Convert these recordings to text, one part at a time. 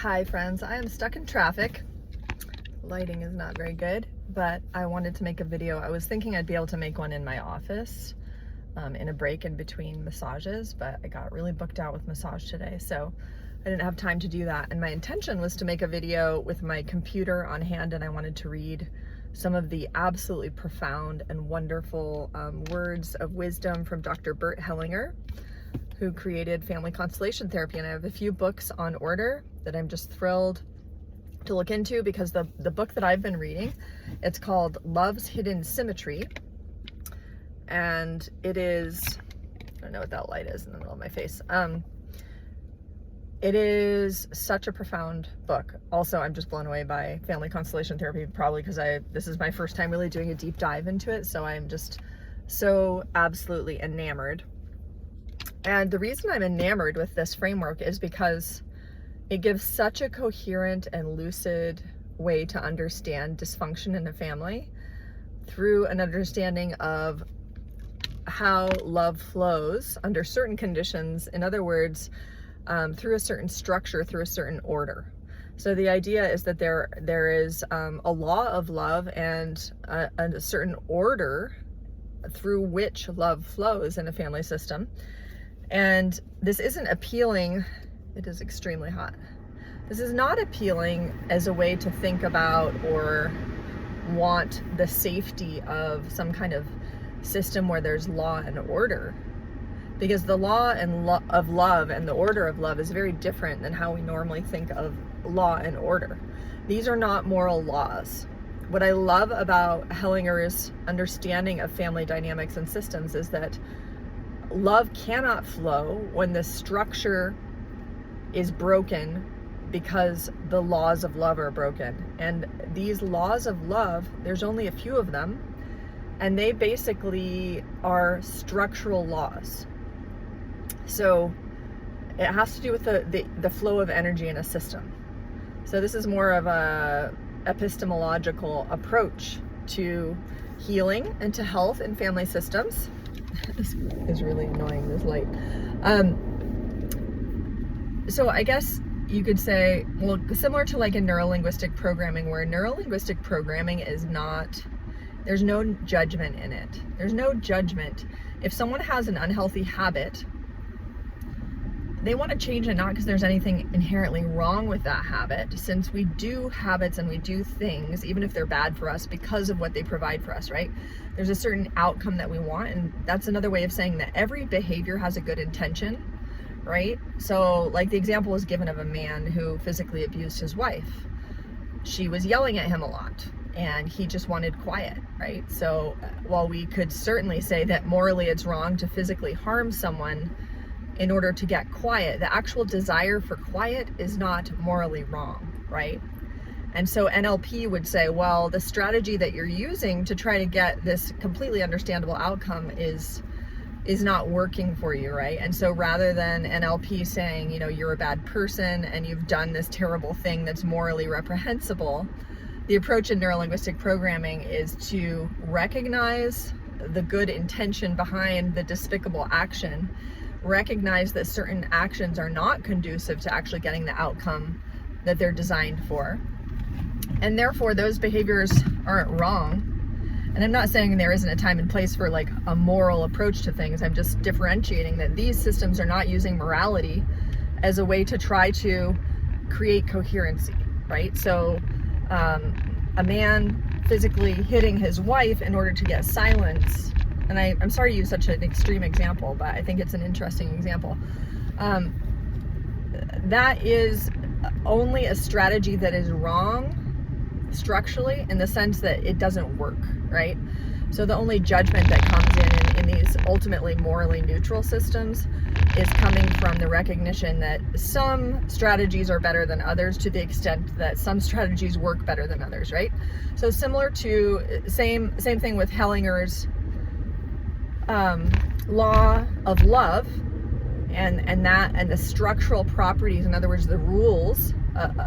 Hi friends, I am stuck in traffic. Lighting is not very good, but I wanted to make a video. I was thinking I'd be able to make one in my office in a break in between massages, but I got really booked out with massage today, so I didn't have time to do that. And my intention was to make a video with my computer on hand, and I wanted to read some of the absolutely profound and wonderful words of wisdom from Dr. Bert Hellinger, who created family constellation therapy. And I have a few books on order that I'm just thrilled to look into, because the book that I've been reading, it's called Love's Hidden Symmetry. And it is, I don't know what that light is in the middle of my face. It is such a profound book. Also, I'm just blown away by family constellation therapy, probably because this is my first time really doing a deep dive into it. So I'm just so absolutely enamored. And the reason I'm enamored with this framework is because it gives such a coherent and lucid way to understand dysfunction in a family through an understanding of how love flows under certain conditions. In other words, through a certain structure, through a certain order. So the idea is that there is a law of love and a certain order through which love flows in a family system. And this isn't appealing. It is extremely hot. This is not appealing as a way to think about or want the safety of some kind of system where there's law and order, because the law of love and the order of love is very different than how we normally think of law and order. These are not moral laws. What I love about Hellinger's understanding of family dynamics and systems is that love cannot flow when the structure is broken, because the laws of love are broken. And these laws of love, there's only a few of them, and they basically are structural laws. So it has to do with the flow of energy in a system. So this is more of a epistemological approach to healing and to health in family systems. This is really annoying, this light. So I guess you could say, well, similar to like in neurolinguistic programming, where neurolinguistic programming is not, there's no judgment in it. There's no judgment. If someone has an unhealthy habit, they want to change it, not because there's anything inherently wrong with that habit, since we do habits and we do things, even if they're bad for us, because of what they provide for us, right? There's a certain outcome that we want, and that's another way of saying that every behavior has a good intention, right? So like the example was given of a man who physically abused his wife. She was yelling at him a lot, and he just wanted quiet, right? So while we could certainly say that morally it's wrong to physically harm someone in order to get quiet, the actual desire for quiet is not morally wrong, right? And so NLP would say, well, the strategy that you're using to try to get this completely understandable outcome is not working for you, right? And so rather than NLP saying, you're a bad person and you've done this terrible thing that's morally reprehensible, the approach in neurolinguistic programming is to recognize the good intention behind the despicable action, recognize that certain actions are not conducive to actually getting the outcome that they're designed for, and therefore those behaviors aren't wrong. And I'm not saying there isn't a time and place for like a moral approach to things. I'm just differentiating that these systems are not using morality as a way to try to create coherency, right? So a man physically hitting his wife in order to get silence, and I'm sorry to use such an extreme example, but I think it's an interesting example. That is only a strategy that is wrong structurally, in the sense that it doesn't work, right? So the only judgment that comes in these ultimately morally neutral systems is coming from the recognition that some strategies are better than others, to the extent that some strategies work better than others, right? So similar to same thing with Hellinger's law of love and the structural properties, in other words, the rules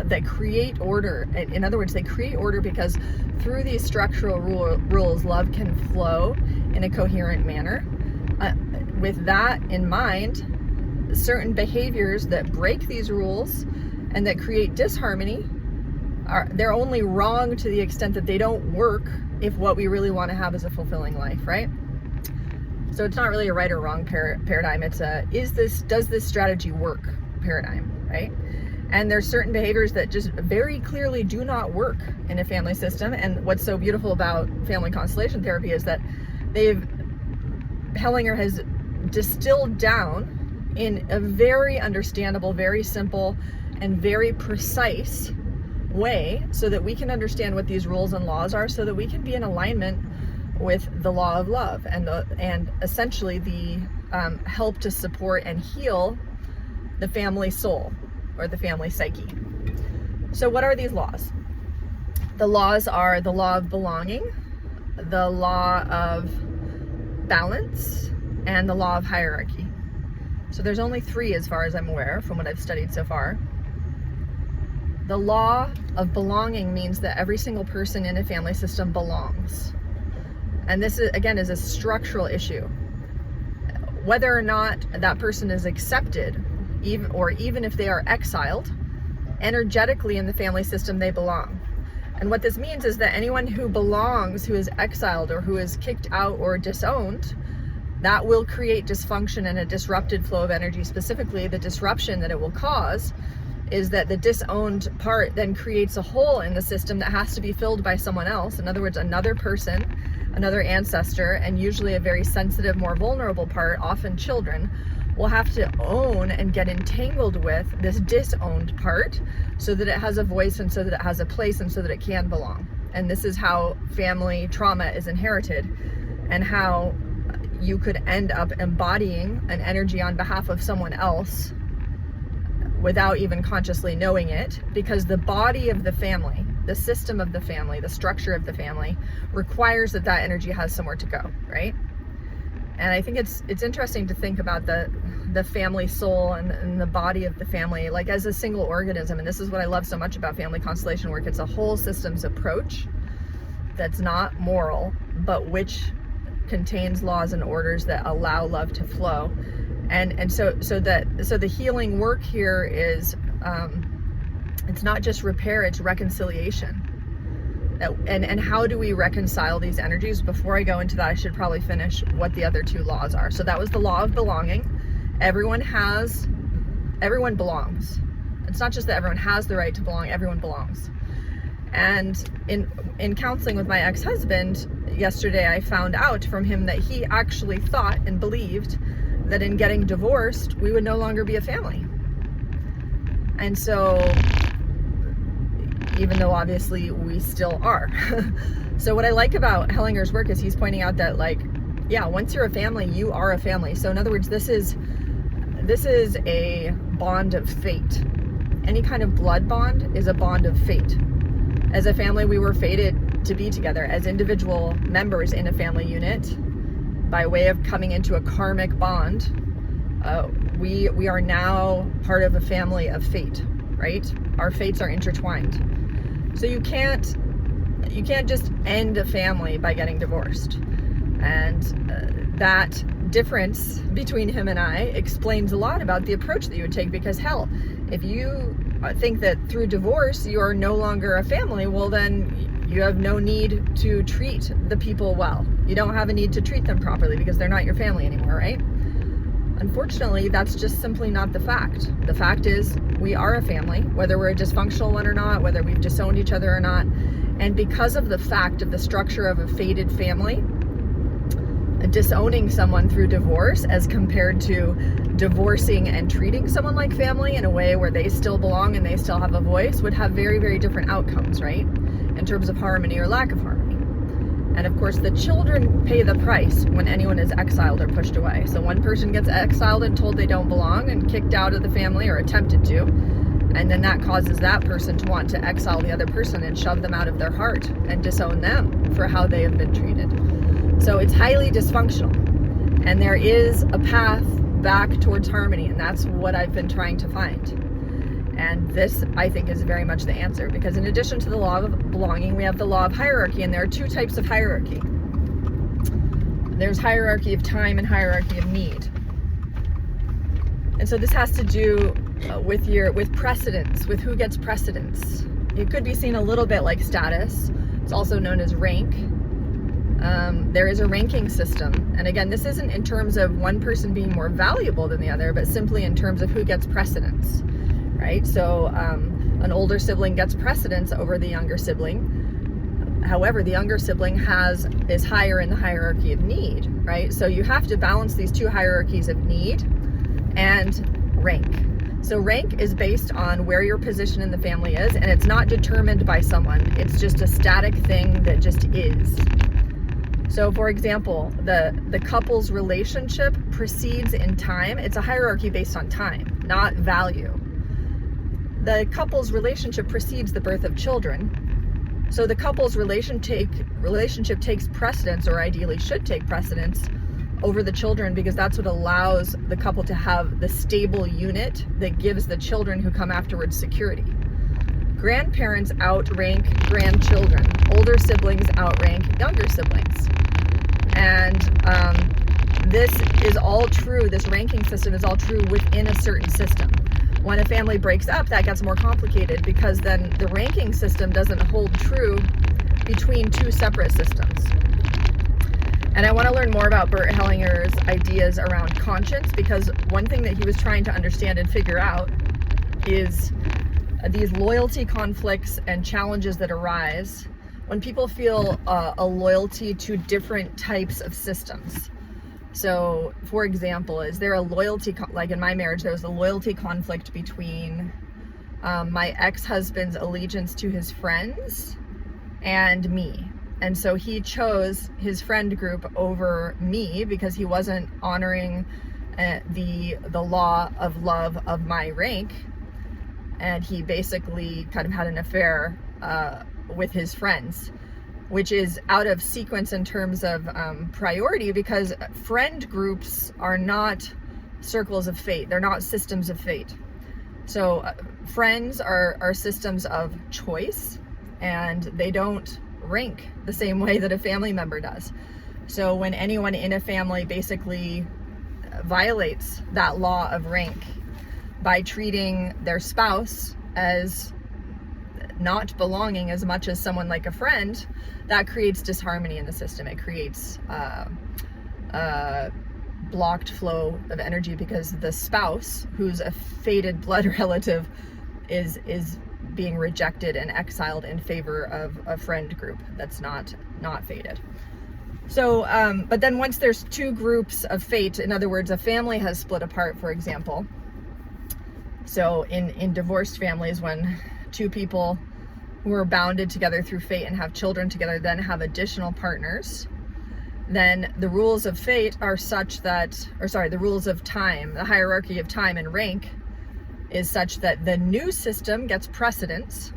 that create order. In other words, they create order because through these structural rules, love can flow in a coherent manner. With that in mind, certain behaviors that break these rules and that create disharmony, they're only wrong to the extent that they don't work if what we really want to have is a fulfilling life, right? So it's not really a right or wrong paradigm. It's a, does this strategy work paradigm, right? And there's certain behaviors that just very clearly do not work in a family system. And what's so beautiful about family constellation therapy is that Hellinger has distilled down in a very understandable, very simple, and very precise way so that we can understand what these rules and laws are, so that we can be in alignment with the law of love and essentially the help to support and heal the family soul or the family psyche. So what are these laws? The laws are the law of belonging, the law of balance, and the law of hierarchy. So there's only 3 as far as I'm aware from what I've studied so far. The law of belonging means that every single person in a family system belongs. And this, again, is a structural issue. Whether or not that person is accepted, even if they are exiled, energetically in the family system, they belong. And what this means is that anyone who belongs, who is exiled or who is kicked out or disowned, that will create dysfunction and a disrupted flow of energy. Specifically, the disruption that it will cause is that the disowned part then creates a hole in the system that has to be filled by someone else. In other words, another person, another ancestor, and usually a very sensitive, more vulnerable part, often children, will have to own and get entangled with this disowned part so that it has a voice and so that it has a place and so that it can belong. And this is how family trauma is inherited, and how you could end up embodying an energy on behalf of someone else without even consciously knowing it, because the body of the family, the system of the family, the structure of the family requires that that energy has somewhere to go, right? And I think it's interesting to think about the family soul and the body of the family like as a single organism. And this is what I love so much about family constellation work. It's a whole systems approach that's not moral, but which contains laws and orders that allow love to flow. And so the healing work here is it's not just repair, it's reconciliation. And how do we reconcile these energies? Before I go into that, I should probably finish what the other 2 laws are. So that was the law of belonging. Everyone belongs. It's not just that everyone has the right to belong, everyone belongs. And in counseling with my ex-husband yesterday, I found out from him that he actually thought and believed that in getting divorced, we would no longer be a family. And so, even though obviously we still are. So what I like about Hellinger's work is he's pointing out that, like, yeah, once you're a family, you are a family. So in other words, this is a bond of fate. Any kind of blood bond is a bond of fate. As a family, we were fated to be together. As individual members in a family unit, by way of coming into a karmic bond, we are now part of a family of fate, right? Our fates are intertwined. So you can't just end a family by getting divorced. And that difference between him and I explains a lot about the approach that you would take, because hell, if you think that through divorce you are no longer a family, well then you have no need to treat the people well. You don't have a need to treat them properly because they're not your family anymore, right? Unfortunately, that's just simply not the fact. The fact is we are a family, whether we're a dysfunctional one or not, whether we've disowned each other or not. And because of the fact of the structure of a fated family, disowning someone through divorce as compared to divorcing and treating someone like family in a way where they still belong and they still have a voice would have very, very different outcomes, right? In terms of harmony or lack of harmony. And of course, the children pay the price when anyone is exiled or pushed away. So one person gets exiled and told they don't belong and kicked out of the family, or attempted to, and then that causes that person to want to exile the other person and shove them out of their heart and disown them for how they have been treated. So it's highly dysfunctional, and there is a path back towards harmony, and that's what I've been trying to find. And this, I think, is very much the answer, because in addition to the law of belonging, we have the law of hierarchy, and there are 2 types of hierarchy. There's hierarchy of time and hierarchy of need. And so this has to do with precedence, with who gets precedence. It could be seen a little bit like status. It's also known as rank. There is a ranking system. And again, this isn't in terms of one person being more valuable than the other, but simply in terms of who gets precedence, right? So an older sibling gets precedence over the younger sibling. However, the younger sibling is higher in the hierarchy of need, right? So you have to balance these two hierarchies of need and rank. So rank is based on where your position in the family is, and it's not determined by someone. It's just a static thing that just is. So for example, the couple's relationship precedes in time. It's a hierarchy based on time, not value. The couple's relationship precedes the birth of children. So the couple's relationship takes precedence, or ideally should take precedence, over the children, because that's what allows the couple to have the stable unit that gives the children who come afterwards security. Grandparents outrank grandchildren. Older siblings outrank younger siblings. And this is all true. This ranking system is all true within a certain system. When a family breaks up, that gets more complicated, because then the ranking system doesn't hold true between two separate systems. And I want to learn more about Bert Hellinger's ideas around conscience, because one thing that he was trying to understand and figure out is these loyalty conflicts and challenges that arise when people feel a loyalty to different types of systems. So, for example, is there a loyalty, like in my marriage, there was a loyalty conflict between my ex-husband's allegiance to his friends and me. And so he chose his friend group over me because he wasn't honoring the law of love of my rank. And he basically kind of had an affair with his friends, which is out of sequence in terms of priority, because friend groups are not circles of fate. They're not systems of fate. So friends are systems of choice, and they don't rank the same way that a family member does. So when anyone in a family basically violates that law of rank by treating their spouse as not belonging as much as someone like a friend, that creates disharmony in the system. It creates blocked flow of energy, because the spouse, who's a fated blood relative, is being rejected and exiled in favor of a friend group that's not fated. So, but then once there's two groups of fate, in other words, a family has split apart, for example. So in divorced families, when two people who are bounded together through fate and have children together then have additional partners, then the rules of fate are such that, the rules of time, the hierarchy of time and rank is such that the new system gets precedence.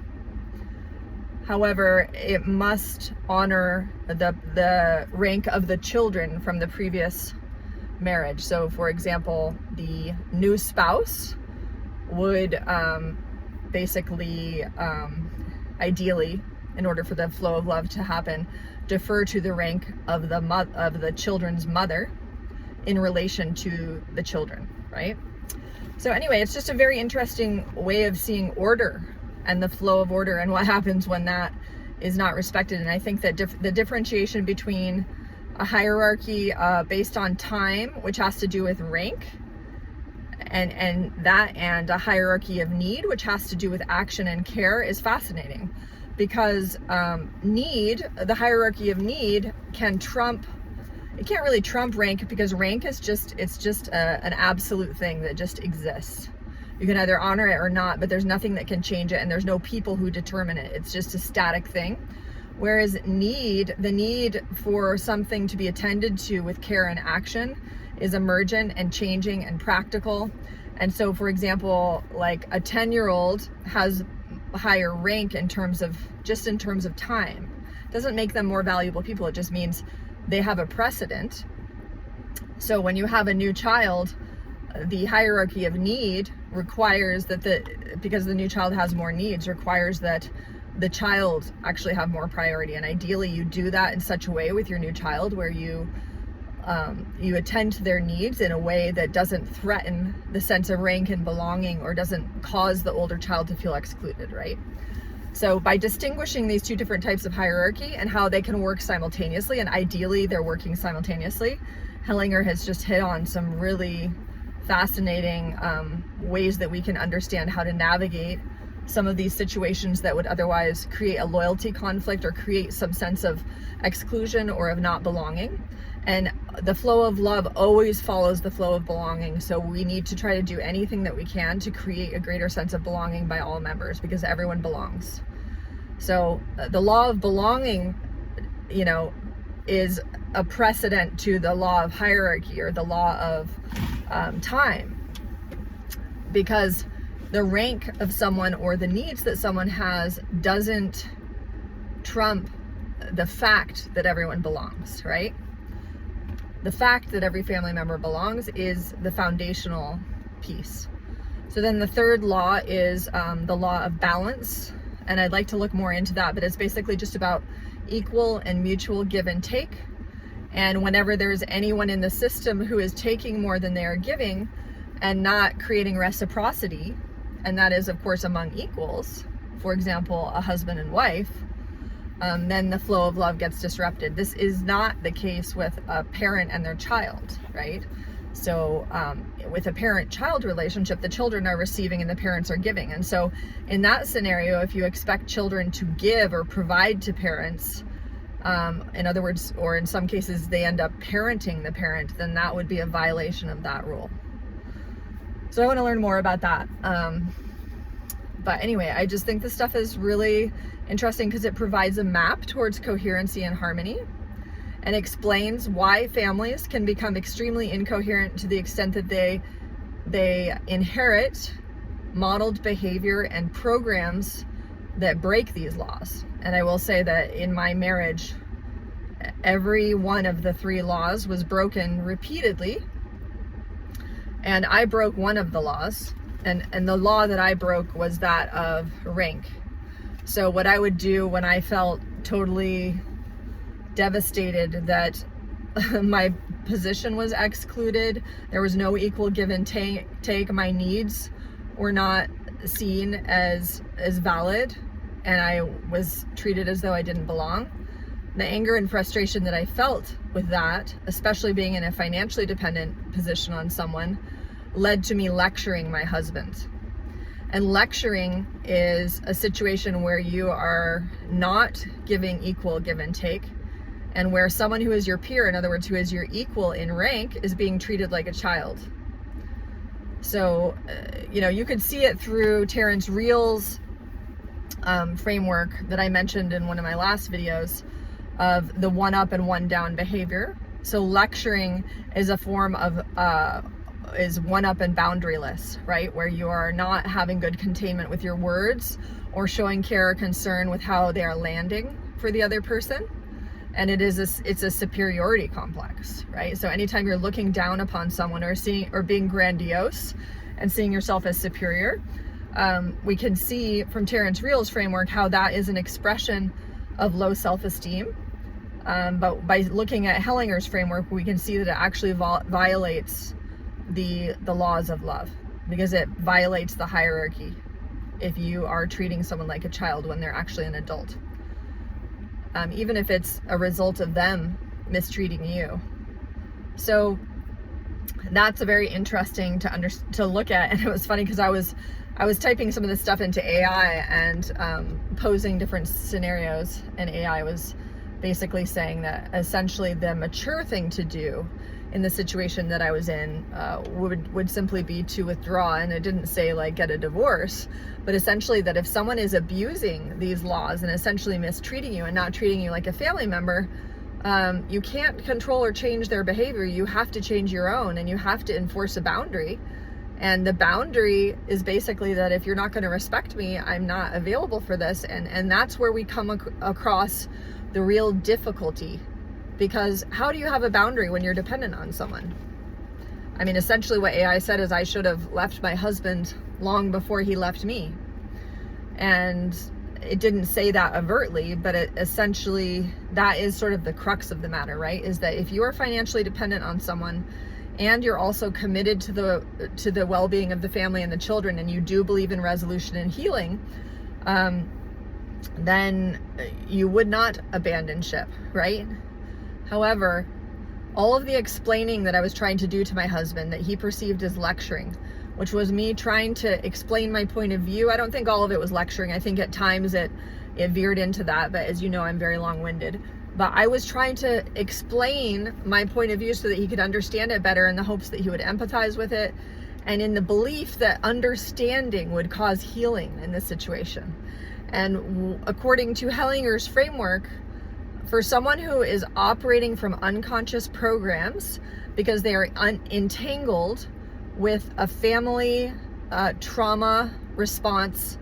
However, it must honor the rank of the children from the previous marriage. So for example, the new spouse would basically, ideally, in order for the flow of love to happen, defer to the rank of the children's mother in relation to the children, right? So anyway, it's just a very interesting way of seeing order and the flow of order and what happens when that is not respected. And I think that the differentiation between a hierarchy based on time, which has to do with rank, and a hierarchy of need, which has to do with action and care, is fascinating, because the hierarchy of need can't really trump rank, because rank is just an absolute thing that just exists. You can either honor it or not, but there's nothing that can change it, and there's no people who determine it. It's just a static thing. Whereas the need for something to be attended to with care and action is emergent and changing and practical. And so, for example, like a 10-year-old has a higher rank in terms of time. It doesn't make them more valuable people. It just means they have a precedent. So when you have a new child, the hierarchy of need requires that because the new child has more needs, requires that the child actually have more priority. And ideally you do that in such a way with your new child where you you attend to their needs in a way that doesn't threaten the sense of rank and belonging, or doesn't cause the older child to feel excluded, right? So by distinguishing these two different types of hierarchy and how they can work simultaneously, and ideally they're working simultaneously, Hellinger has just hit on some really fascinating ways that we can understand how to navigate some of these situations that would otherwise create a loyalty conflict or create some sense of exclusion or of not belonging. And the flow of love always follows the flow of belonging. So we need to try to do anything that we can to create a greater sense of belonging by all members, because everyone belongs. So the law of belonging, is a precedent to the law of hierarchy, or the law of time, because the rank of someone or the needs that someone has doesn't trump the fact that everyone belongs, right? The fact that every family member belongs is the foundational piece. So then the third law is the law of balance, and I'd like to look more into that, but it's basically just about equal and mutual give and take. And whenever there's anyone in the system who is taking more than they are giving and not creating reciprocity, and that is of course among equals, for example a husband and wife, then the flow of love gets disrupted. This is not the case with a parent and their child, right? So with a parent-child relationship, the children are receiving and the parents are giving. And so in that scenario, if you expect children to give or provide to parents, in other words, or in some cases they end up parenting the parent, then that would be a violation of that rule. So I want to learn more about that. But anyway, I just think this stuff is really interesting because it provides a map towards coherency and harmony, and explains why families can become extremely incoherent to the extent that they inherit modeled behavior and programs that break these laws. And I will say that in my marriage, every one of the 3 laws was broken repeatedly, and I broke one of the laws, and the law that I broke was that of rank. So what I would do when I felt totally devastated that my position was excluded, there was no equal give and take, my needs were not seen as valid, and I was treated as though I didn't belong. The anger and frustration that I felt with that, especially being in a financially dependent position on someone, led to me lecturing my husband. And lecturing is a situation where you are not giving equal give and take, and where someone who is your peer, in other words, who is your equal in rank, is being treated like a child. So, you could see it through Terrence Real's framework that I mentioned in one of my last videos of the one up and one down behavior. So lecturing is a form of, is one up and boundaryless, right? Where you are not having good containment with your words or showing care or concern with how they are landing for the other person. And it's a superiority complex, right? So anytime you're looking down upon someone or being grandiose and seeing yourself as superior, we can see from Terrence Real's framework how that is an expression of low self-esteem. But by looking at Hellinger's framework, we can see that it actually violates the laws of love, because it violates the hierarchy if you are treating someone like a child when they're actually an adult. Even if it's a result of them mistreating you. So that's a very interesting to look at. And it was funny because I was typing some of this stuff into AI and posing different scenarios, and AI was basically saying that essentially the mature thing to do in the situation that I was in would simply be to withdraw. And it didn't say like get a divorce, but essentially that if someone is abusing these laws and essentially mistreating you and not treating you like a family member, you can't control or change their behavior. You have to change your own, and you have to enforce a boundary. And the boundary is basically that if you're not going to respect me, I'm not available for this. And that's where we come across the real difficulty. Because how do you have a boundary when you're dependent on someone? I mean, essentially what AI said is I should have left my husband long before he left me. And it didn't say that overtly, but it essentially, that is sort of the crux of the matter, right? Is that if you are financially dependent on someone and you're also committed to the well-being of the family and the children, and you do believe in resolution and healing, then you would not abandon ship, right? However, all of the explaining that I was trying to do to my husband that he perceived as lecturing, which was me trying to explain my point of view. I don't think all of it was lecturing. I think at times it veered into that, but as you know, I'm very long-winded. But I was trying to explain my point of view so that he could understand it better, in the hopes that he would empathize with it, and in the belief that understanding would cause healing in this situation. And according to Hellinger's framework, for someone who is operating from unconscious programs because they are entangled with a family trauma response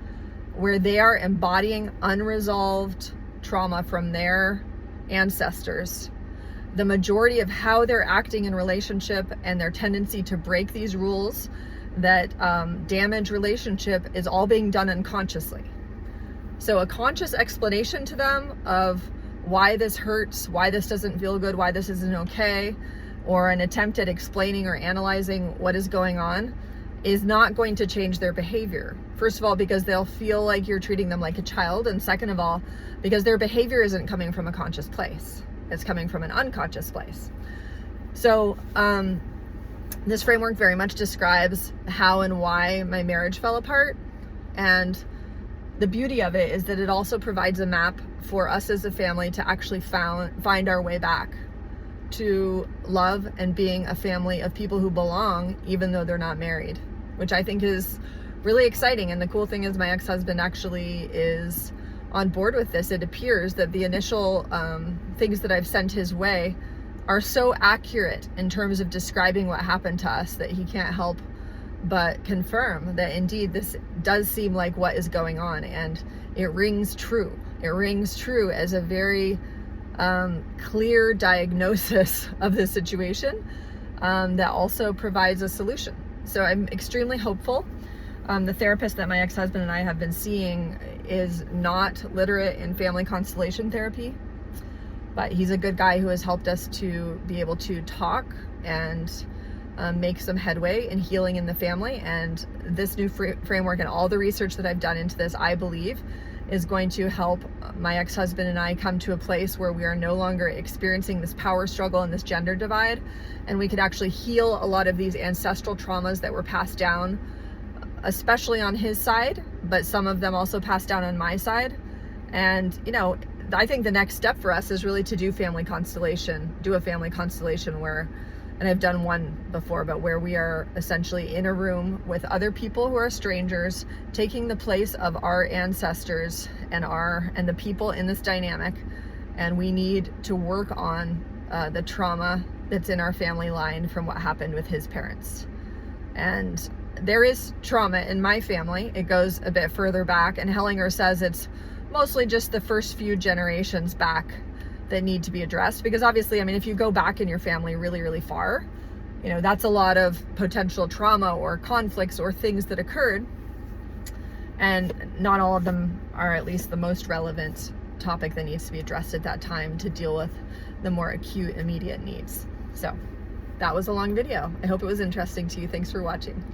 where they are embodying unresolved trauma from their ancestors, the majority of how they're acting in relationship and their tendency to break these rules that damage relationship is all being done unconsciously. So a conscious explanation to them of why this hurts, why this doesn't feel good, why this isn't okay, or an attempt at explaining or analyzing what is going on is not going to change their behavior. First of all, because they'll feel like you're treating them like a child, and second of all, because their behavior isn't coming from a conscious place. It's coming from an unconscious place. So this framework very much describes how and why my marriage fell apart, and the beauty of it is that it also provides a map for us as a family to actually find our way back to love and being a family of people who belong, even though they're not married, which I think is really exciting. And the cool thing is my ex-husband actually is on board with this. It appears that the initial things that I've sent his way are so accurate in terms of describing what happened to us that he can't help but confirm that indeed this does seem like what is going on, and it rings true. It rings true as a very clear diagnosis of the situation that also provides a solution. So I'm extremely hopeful. The therapist that my ex-husband and I have been seeing is not literate in family constellation therapy, but he's a good guy who has helped us to be able to talk and make some headway in healing in the family. And this new framework and all the research that I've done into this, I believe, is going to help my ex-husband and I come to a place where we are no longer experiencing this power struggle and this gender divide, and we could actually heal a lot of these ancestral traumas that were passed down, especially on his side, but some of them also passed down on my side. And you know, I think the next step for us is really to do a family constellation where, and I've done one before, but where we are essentially in a room with other people who are strangers, taking the place of our ancestors and the people in this dynamic. And we need to work on the trauma that's in our family line from what happened with his parents. And there is trauma in my family. It goes a bit further back, and Hellinger says it's mostly just the first few generations back that need to be addressed, because obviously, I mean, if you go back in your family really, really far, you know, that's a lot of potential trauma or conflicts or things that occurred, and not all of them are at least the most relevant topic that needs to be addressed at that time to deal with the more acute, immediate needs. So that was a long video. I hope it was interesting to you. Thanks for watching.